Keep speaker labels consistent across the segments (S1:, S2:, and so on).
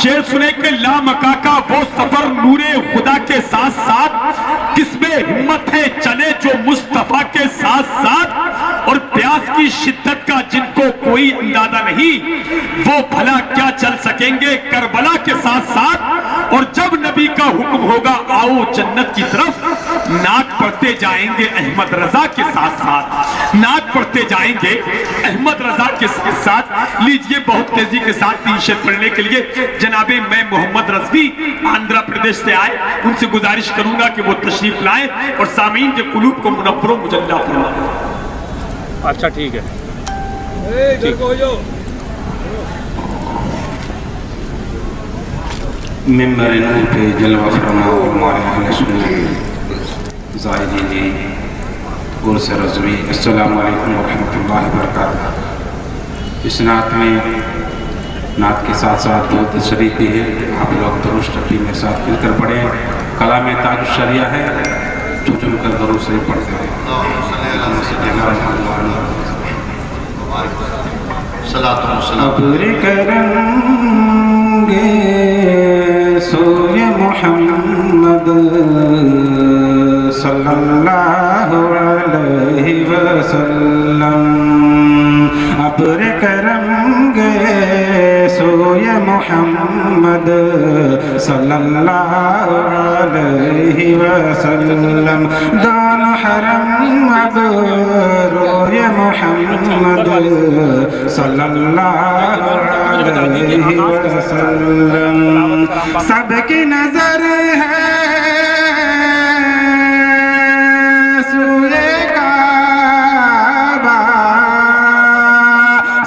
S1: شعر سنے کہ لامکا کا وہ سفر نور خدا کے ساتھ ساتھ، کس میں ہمت ہے چلے جو مصطفیٰ کے ساتھ ساتھ، اور پیاس کی شدت کا جن کو کوئی اندازہ نہیں، وہ بھلا کیا چل سکیں گے کربلا کے ساتھ ساتھ۔ اور جب نبی کا حکم ہوگا آؤ جنت کی طرف، نعت پڑھتے جائیں گے احمد رضا کے ساتھ ساتھ، نعت پڑھتے جائیں گے احمد رضا کے ساتھ۔ لیجئے بہت تیزی کے ساتھ تین شعر پڑھنے کے لیے جناب میں محمد رضوی آندھرا پردیش سے آئے، ان سے گزارش کروں گا کہ وہ تشریف لائیں اور سامعین کے قلوب کو منور و مجلہ فرمائیں۔
S2: اچھا ٹھیک ہے،
S3: ممبر نور پہ جلوہ فرما ہمارے اہل سنت زائرین عرس رضوی، السلام علیکم ورحمۃ اللہ وبرکاتہ۔ اس نعت میں نعت کے ساتھ ساتھ درود شریف بھی ہے، آپ لوگ درود شریف میرے ساتھ مل کر پڑھیں۔ کلام تاج الشریعہ ہے، چم کر درود شریف پڑھتے ہیں۔ ابر کرم گے سوئے محمد صلی اللہ علیہ وسلم، ابر کرم گے سوئے محمد صلی اللہ علیہ وسلم، دان حرم اب روئے محمد صلی اللہ علیہ وسلم، سب کی نظر ہے سوئے کعبہ،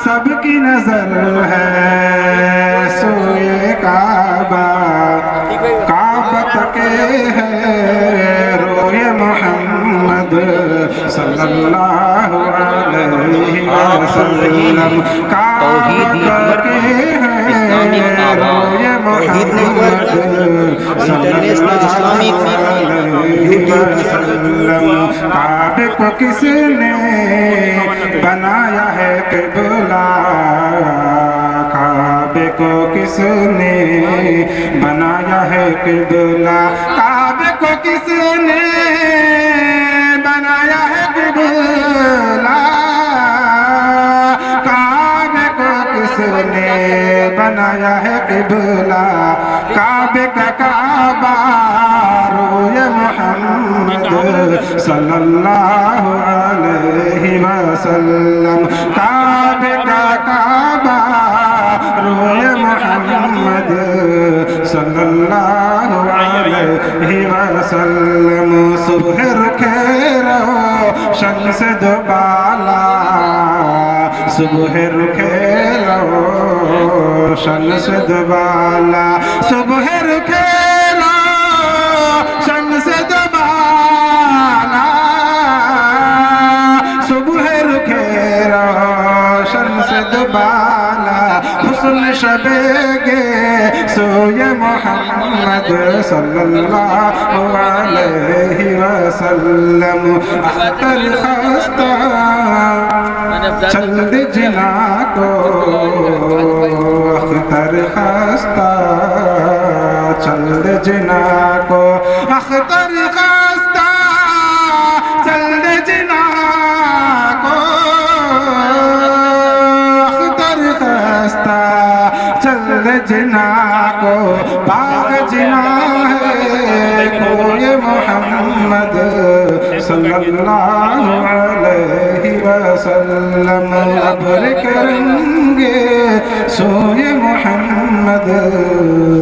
S3: سب کی نظر ہے سوئے کعبہ، کعبہ تک ہے روئے محمد صلی اللہ علیہ وسلم، کعبہ تک ہے روئے محمد صلی اللہ علیہ وسلم، کعبے کو کس نے بنایا ہے قبلہ، کعبے کو کس نے بنایا ہے قبلہ، کعبے کو کس نے بنایا ہے قبلہ، کعبے کو کس نے بنایا ہے قبلہ، کعبے کا کعبہ روئے محمد صلی اللہ علیہ وسلم، کعبے کا کعبہ روئے محمد صلی اللہ علیہ وسلم، صبح رکھے رہو شن سے دوبالا، صبح رکھے رہو شن سے دوبالا، صبح رکھے رہو شن سے دوبالا، صبح رکھے رہو شن سے دوبالا، حسن شبیگے سوئے محمد صلی اللہ علیہ وسلم، اختر خستہ چند جنا کو، اختر خستہ چند جنا کو، اختر خستہ چند جنا کو، اختر خستہ چند جنا کو، باغ جنا ہے کوئی محمد صلی اللہ علیہ وسلم، ابر کرم گے سوئے محمد